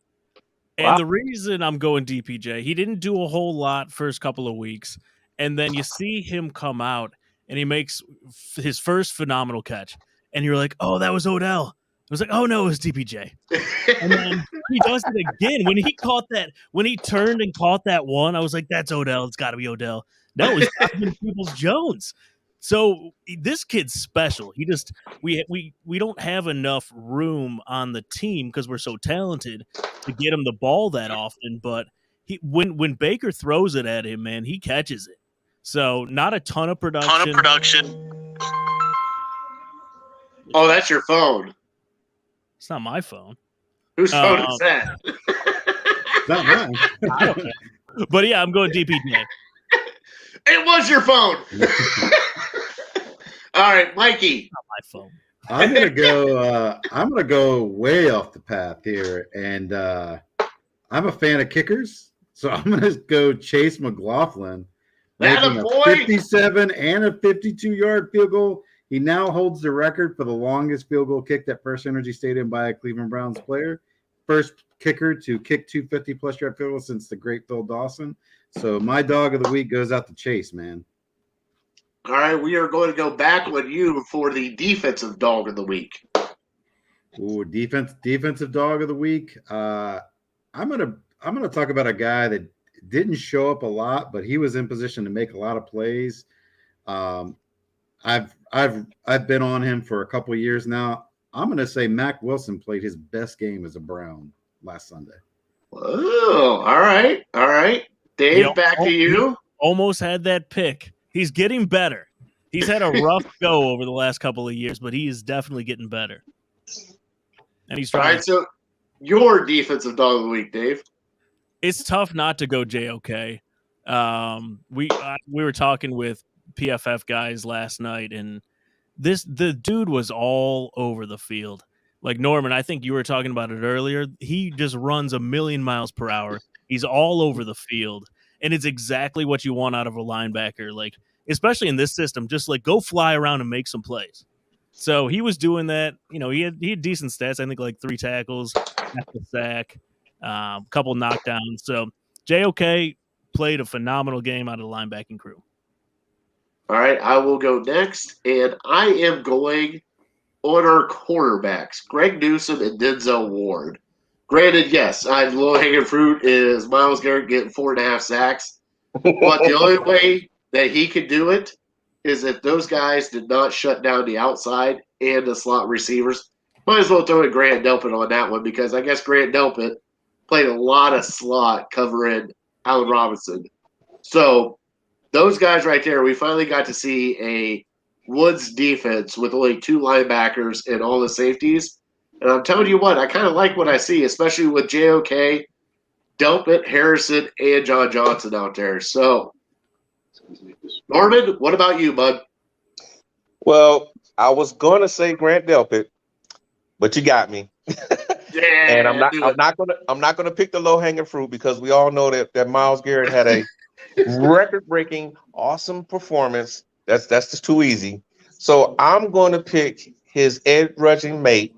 And Wow. the reason I'm going DPJ, he didn't do a whole lot first couple of weeks. And then you see him come out and he makes his first phenomenal catch. And you're like, oh, that was Odell. I was like, oh, no, it was DPJ. And then he does it again. When he turned and caught that one, I was like, that's Odell. It's got to be Odell. No, it's Peoples Jones. So this kid's special. He just we don't have enough room on the team because we're so talented to get him the ball that often. But when Baker throws it at him, man, he catches it. So not a ton of production. Oh, that's your phone. It's not my phone. Whose phone is that? It's not mine. I don't know. But yeah, I'm going DPJ. It was your phone. All right, Mikey. Not my phone. I'm gonna go way off the path here, and I'm a fan of kickers, so I'm gonna go Chase McLaughlin, making a 57 and a 52-yard field goal. He now holds the record for the longest field goal kicked at First Energy Stadium by a Cleveland Browns player. First kicker to kick 2 50-plus yard field goals since the great Phil Dawson. So my dog of the week goes out to Chase, man. All right, we are going to go back with you for the defensive dog of the week. Ooh, defensive dog of the week. I'm gonna talk about a guy that didn't show up a lot, but he was in position to make a lot of plays. I've been on him for a couple of years now. I'm gonna say Mac Wilson played his best game as a Brown last Sunday. Oh, all right. Dave, back to you. Almost had that pick. He's getting better. He's had a rough go over the last couple of years, but he is definitely getting better. And he's trying. All right, so your defensive dog of the week, Dave. It's tough not to go JOK. We were talking with PFF guys last night, and the dude was all over the field. Like Norman, I think you were talking about it earlier. He just runs 1,000,000 miles per hour. He's all over the field, and it's exactly what you want out of a linebacker. Like, especially in this system, just like go fly around and make some plays. So he was doing that. You know, he had decent stats. I think like 3 tackles, half a sack, couple knockdowns. So JOK played a phenomenal game out of the linebacking crew. All right, I will go next, and I am going on our quarterbacks, Greg Newsome and Denzel Ward. Granted, yes, low-hanging fruit is Myles Garrett getting 4.5 sacks, but the only way that he could do it is if those guys did not shut down the outside and the slot receivers. Might as well throw in Grant Delpit on that one because I guess Grant Delpit played a lot of slot covering Allen Robinson. So those guys right there, we finally got to see a Woods defense with only 2 linebackers and all the safeties. And I'm telling you what, I kind of like what I see, especially with JOK, Delpit, Harrison, and John Johnson out there. So, Norman, what about you, bud? Well, I was going to say Grant Delpit, but you got me. Yeah, and I'm not gonna pick the low hanging fruit because we all know that Myles Garrett had a record breaking, awesome performance. That's just too easy. So I'm going to pick his edge rushing mate,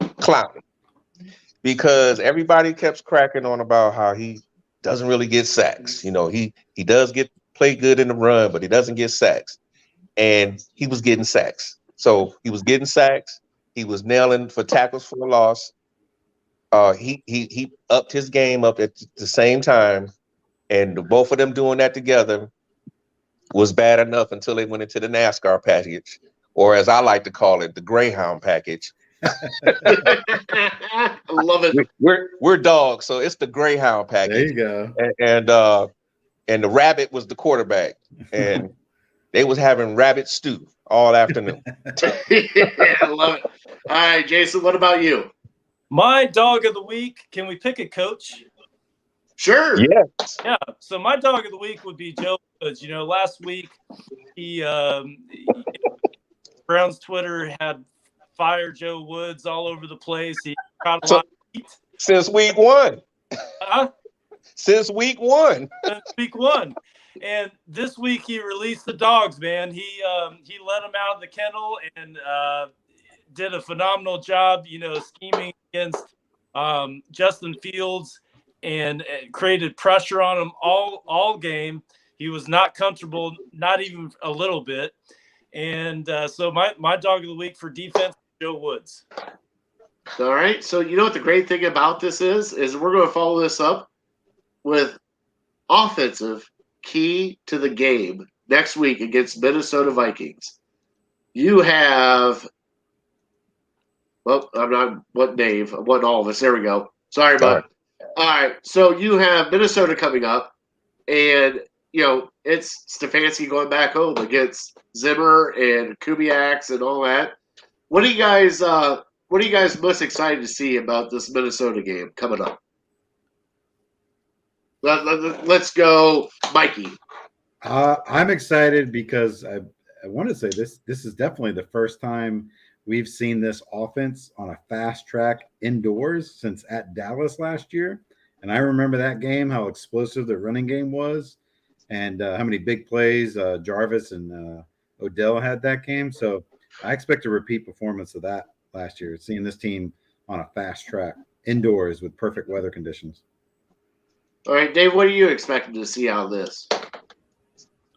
Clowney, because everybody kept cracking on about how he doesn't really get sacks. You know, he does play good in the run, but he doesn't get sacks. And he was getting sacks. So he was getting sacks. He was nailing for tackles for a loss. He upped his game up at the same time. And both of them doing that together was bad enough until they went into the NASCAR package, or as I like to call it, the Greyhound package. I love it. We're dogs, so it's the Greyhound package. There you go. And the rabbit was the quarterback, and they was having rabbit stew all afternoon. Yeah, I love it. All right, Jason, what about you? My dog of the week. Can we pick a coach? Sure. Yes. Yeah. So my dog of the week would be Joe Woods. Last week he Browns Twitter had fire Joe Woods all over the place. He got a lot of heat. Since week one. Huh? Since week one. Week one. And this week he released the dogs, man. He let them out of the kennel and did a phenomenal job, scheming against Justin Fields and created pressure on him all game. He was not comfortable, not even a little bit. And so my dog of the week for defense, Joe Woods. All right. So you know what the great thing about this is we're going to follow this up with offensive key to the game next week against Minnesota Vikings. You have, well, I'm not what Dave, what all of us. There we go. Sorry, bud. All right. So you have Minnesota coming up, and it's Stefanski going back home against Zimmer and Kubiaks and all that. What are you guys most excited to see about this Minnesota game coming up? Let's go, Mikey. I'm excited because I want to say this is definitely the first time we've seen this offense on a fast track indoors since at Dallas last year. And I remember that game, how explosive the running game was and how many big plays Jarvis and Odell had that game. So I expect a repeat performance of that last year, seeing this team on a fast track indoors with perfect weather conditions. All right, Dave, what are you expecting to see out of this?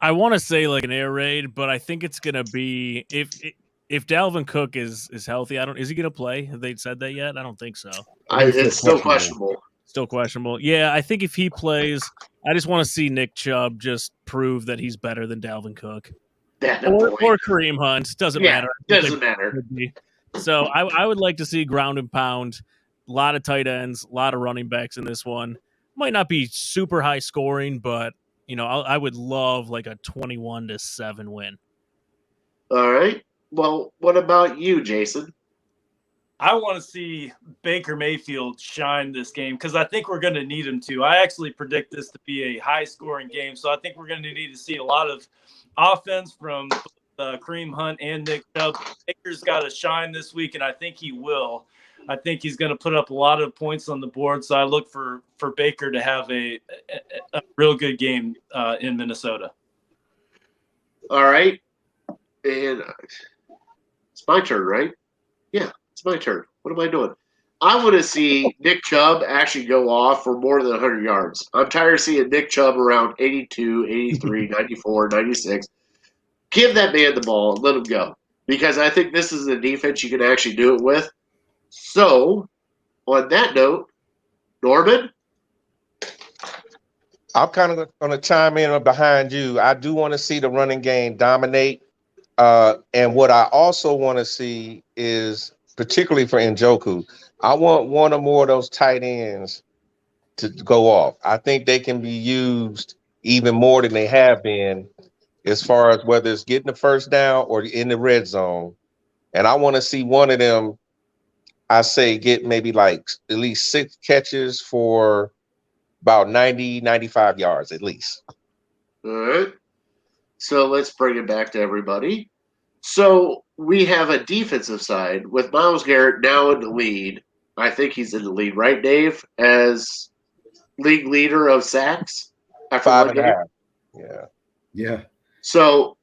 I want to say like an air raid, but I think it's going to be if Dalvin Cook is healthy. Is he going to play? Have they said that yet? I don't think so. It's still questionable. Still questionable. Yeah, I think if he plays, I just want to see Nick Chubb just prove that he's better than Dalvin Cook. Or Kareem Hunt. Doesn't matter. Doesn't matter. So I would like to see ground and pound, a lot of tight ends, a lot of running backs in this one. Might not be super high scoring, but I would love like a 21-7 win. All right. Well, what about you, Jason? I want to see Baker Mayfield shine this game because I think we're going to need him to. I actually predict this to be a high-scoring game, so I think we're going to need to see a lot of offense from Kareem Hunt and Nick Chubb. Baker's got to shine this week, and I think he will. I think he's going to put up a lot of points on the board, so I look for Baker to have a real good game in Minnesota. All right. And it's my turn, right? Yeah, it's my turn. What am I doing? I want to see Nick Chubb actually go off for more than 100 yards. I'm tired of seeing Nick Chubb around 82, 83, 94, 96. Give that man the ball and let him go because I think this is the defense you can actually do it with. So, on that note, Norman? I'm kind of going to chime in behind you. I do want to see the running game dominate. And what I also want to see is, particularly for Njoku, I want one or more of those tight ends to go off. I think they can be used even more than they have been as far as whether it's getting the first down or in the red zone. And I want to see one of them, I say, get maybe like at least 6 catches for about 90, 95 yards at least. All right. So let's bring it back to everybody. So we have a defensive side with Myles Garrett now in the lead. I think he's in the lead, right, Dave? As league leader of sacks? After 5.5. Yeah. Yeah. So,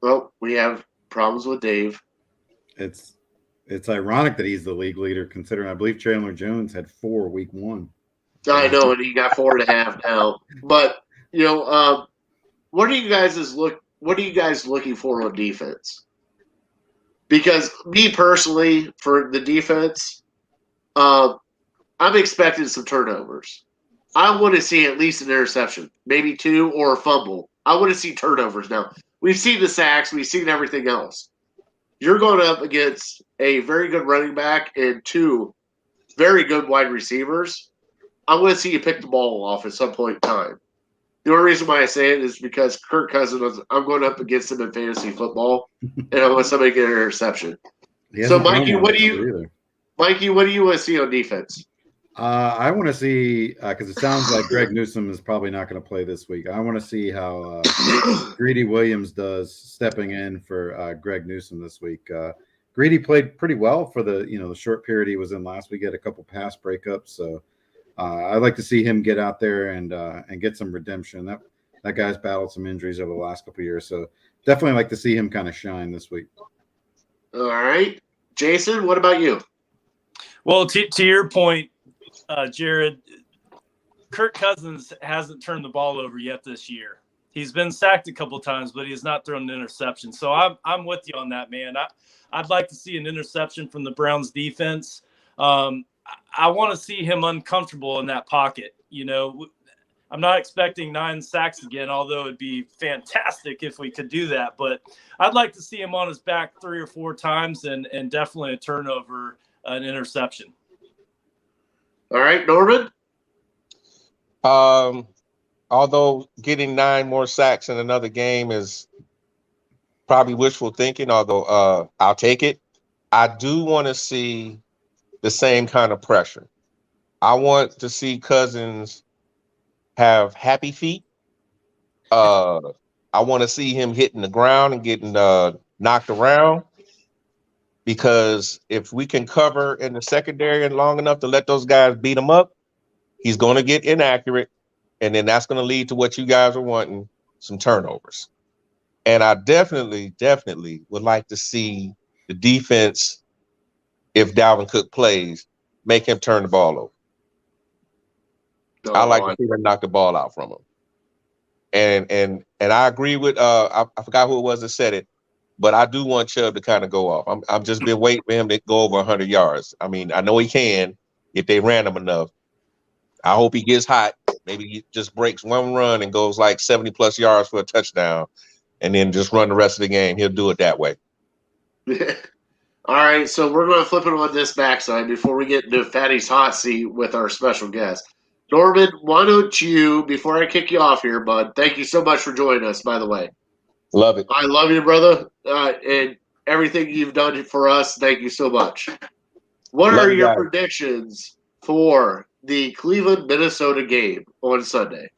well, we have problems with Dave. It's ironic that he's the league leader, considering I believe Chandler Jones had 4 week 1. I know, and he got 4.5 now. But what are you guys looking for on defense? Because me personally, for the defense, I'm expecting some turnovers. I want to see at least an interception, maybe 2 or a fumble. I want to see turnovers now. We've seen the sacks, we've seen everything else. You're going up against a very good running back and 2 very good wide receivers. I want to see you pick the ball off at some point in time. The only reason why I say it is because Kirk Cousins, I'm going up against him in fantasy football, and I want somebody to get an interception. So, Mikey, what do you Mikey, what do you want to see on defense? I want to see because it sounds like Greg Newsome is probably not going to play this week. I want to see how Greedy Williams does stepping in for Greg Newsome this week. Greedy played pretty well for the short period he was in last week. He had a couple pass breakups, so I'd like to see him get out there and get some redemption. That guy's battled some injuries over the last couple of years, so definitely like to see him kind of shine this week. All right, Jason, what about you? Well, to your point, Jared, Kirk Cousins hasn't turned the ball over yet this year. He's been sacked a couple times, but he has not thrown an interception. So I'm with you on that, man. I'd like to see an interception from the Browns defense. I want to see him uncomfortable in that pocket. I'm not expecting 9 sacks again, although it'd be fantastic if we could do that. But I'd like to see him on his back 3 or 4 times and definitely a turnover, an interception. All right, Norman? Although getting 9 more sacks in another game is probably wishful thinking, although I'll take it. I do want to see the same kind of pressure. I want to see Cousins have happy feet. I want to see him hitting the ground and getting knocked around, because if we can cover in the secondary long enough to let those guys beat him up, he's going to get inaccurate, and then that's going to lead to what you guys are wanting, some turnovers. And I definitely would like to see the defense, if Dalvin Cook plays, make him turn the ball over. I like to see them knock the ball out from him. And I agree with I forgot who it was that said it, but I do want Chubb to kind of go off. I'm just been waiting for him to go over 100 yards. I mean, I know he can if they ran him enough. I hope he gets hot. Maybe he just breaks one run and goes like 70 plus yards for a touchdown, and then just run the rest of the game. He'll do it that way. All right, so we're going to flip it on this backside before we get into Fatty's hot seat with our special guest. Norman, why don't you, before I kick you off here, bud, thank you so much for joining us, by the way. Love it. I love you, brother, and everything you've done for us. Thank you so much. What are your predictions for the Cleveland-Minnesota game on Sunday?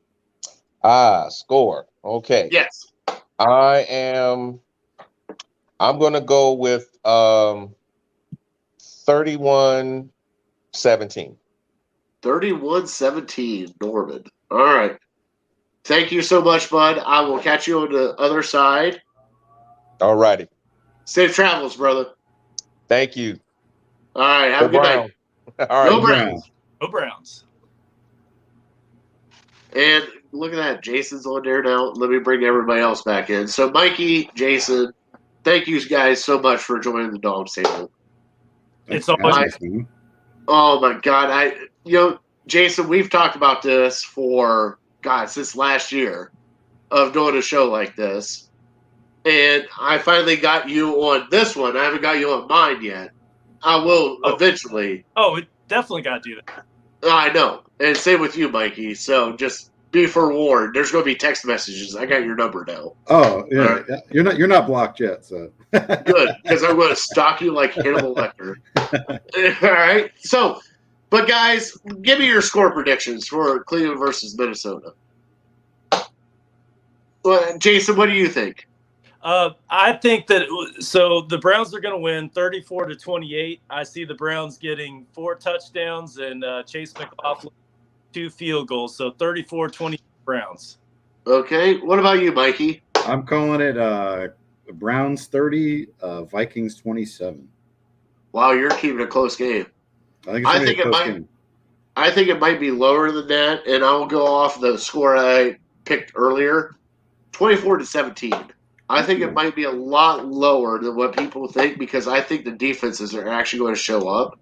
Score. Okay. Yes. I'm going to go with 31-17. 31-17, Norman. All right. Thank you so much, bud. I will catch you on the other side. All righty. Safe travels, brother. Thank you. All right. Have a good night. All right. Go Browns. Go Browns. And look at that. Jason's on there now. Let me bring everybody else back in. So, Mikey, Jason, thank you guys so much for joining the Dawgs table. It's always oh my God. Jason, we've talked about this for since last year of doing a show like this. And I finally got you on this one. I haven't got you on mine yet. I will eventually. Oh, it definitely got to do that. I know. And same with you, Mikey. So just be forewarned. There's going to be text messages. I got your number now. Oh, yeah. Right. You're not blocked yet, so. Good, because I'm going to stalk you like Hannibal Lecter. All right. So, but guys, give me your score predictions for Cleveland versus Minnesota. Well, Jason, what do you think? I think that the Browns are going to win 34-28. I see the Browns getting 4 touchdowns and Chase McLaughlin 2 field goals. So 34-28 Browns. Okay. What about you, Mikey? I'm calling it Browns 30, Vikings 27. Wow, you're keeping a close game. I think it might be lower than that, and I'll go off the score I picked earlier, 24-17. I think it might be a lot lower than what people think, because I think the defenses are actually going to show up.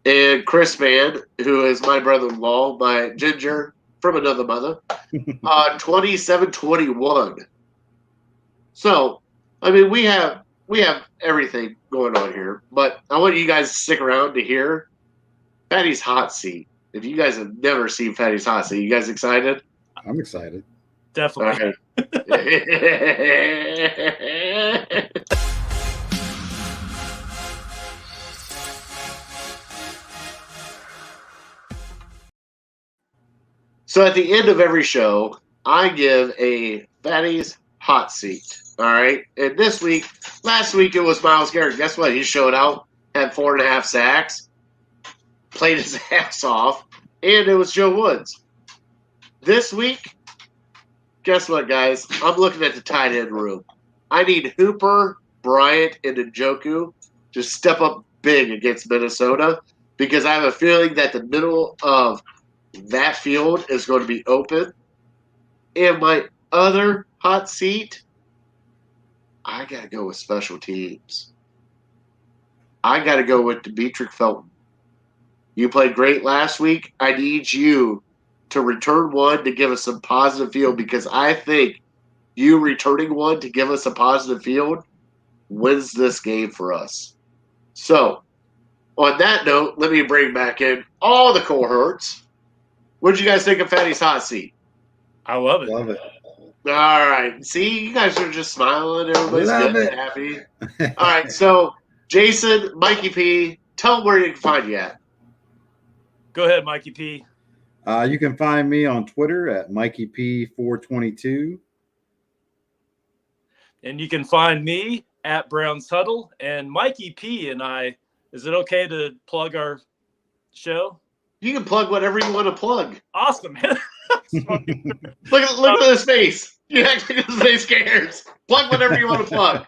And Chris Mann, who is my brother-in-law, my ginger from another mother, 27-21. So, I mean, we have everything going on here, but I want you guys to stick around to hear Fatty's hot seat. If you guys have never seen Fatty's hot seat, you guys excited? I'm excited. Definitely. So at the end of every show, I give a Fatty's hot seat. All right. And last week it was Myles Garrett. Guess what? He showed out, had 4.5 sacks, played his ass off, and it was Joe Woods. This week, guess what, guys? I'm looking at the tight end room. I need Hooper, Bryant, and Njoku to step up big against Minnesota because I have a feeling that the middle of that field is going to be open. And my other hot seat, I got to go with special teams. I got to go with Demetric Felton. You played great last week. I need you to return one to give us some positive field because I think you returning one to give us a positive field wins this game for us. So, on that note, let me bring back in all the cohorts. What did you guys think of Fatty's hot seat? I love it. Love it. All right. See, you guys are just smiling. Everybody's Love good and happy. All right. So, Jason, Mikey P, tell them where you can find you at. Go ahead, Mikey P. You can find me on Twitter at MikeyP422. And you can find me at Browns Huddle. And Mikey P and I, is it okay to plug our show? You can plug whatever you want to plug. Awesome, man. Look at his face. You act like his face cares. Plug whatever you want to plug.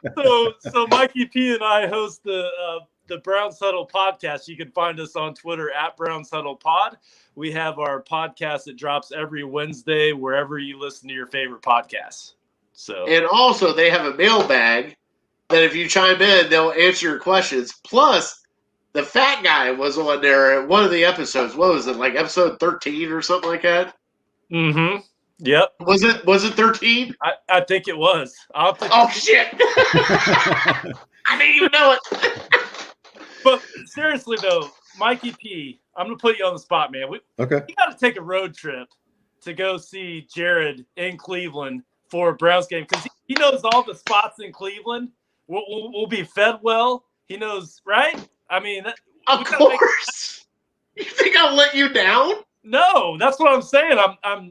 So Mikey P and I host the Browns Huddle podcast. You can find us on Twitter at Browns Huddle Pod. We have our podcast that drops every Wednesday wherever you listen to your favorite podcasts. So, and also they have a mailbag that if you chime in, they'll answer your questions. Plus, the fat guy was on there at one of the episodes. What was it, like episode 13 or something like that? Mm-hmm. Yep. Was it 13? I think it was. Oh shit! I didn't even know it. But seriously though, Mikey P, I'm gonna put you on the spot, man. We got to take a road trip to go see Jared in Cleveland for a Browns game because he knows all the spots in Cleveland. We'll be fed well. He knows, right? I mean, of course. You think I'll let you down? No, that's what I'm saying. I'm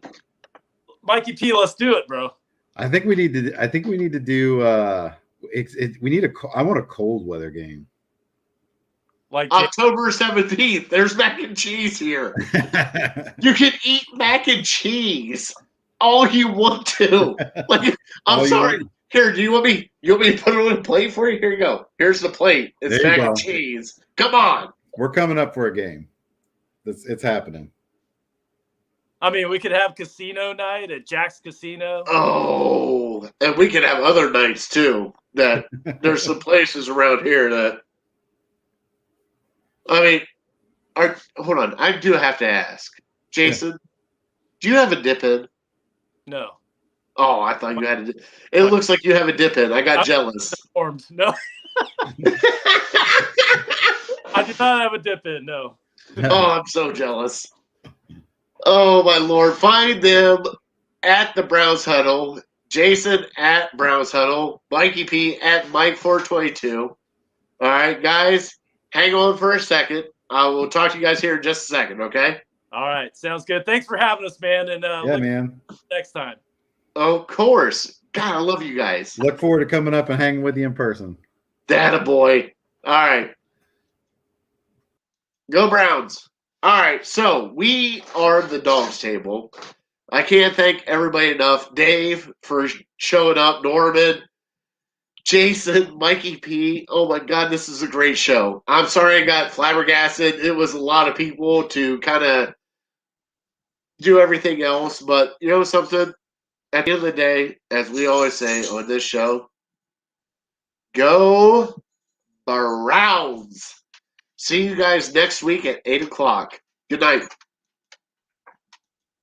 Mikey P. Let's do it, bro. I think we need to do. I want a cold weather game. Like October 17th. There's mac and cheese here. You can eat mac and cheese all you want to. Like, I'm sorry. Here, do you want me to put it on a plate for you? Here you go. Here's the plate. It's mac and cheese. Come on. We're coming up for a game. It's happening. I mean, we could have casino night at Jack's Casino. Oh, and we could have other nights too. That there's some places around here that. I mean, hold on. I do have to ask, Jason. Do you have a dip in? No. Oh, I thought you had it looks like you have a dip in. I got jealous. No. I did not have a dip in, no. Oh, I'm so jealous. Oh, my Lord. Find them at the Browns Huddle. Jason at Browns Huddle. Mikey P at Mike422. All right, guys. Hang on for a second. I will talk to you guys here in just a second, okay? All right. Sounds good. Thanks for having us, man. And man. Next time. Of course. God, I love you guys. Look forward to coming up and hanging with you in person. Dattaboy. All right. Go Browns. All right, so we are the Dawgs table. I can't thank everybody enough. Dave for showing up, Norman, Jason, Mikey P. Oh my God, this is a great show. I'm sorry I got flabbergasted. It was a lot of people to kind of do everything else, but you know something? At the end of the day, as we always say on this show, go Browns. See you guys next week at 8 o'clock. Good night.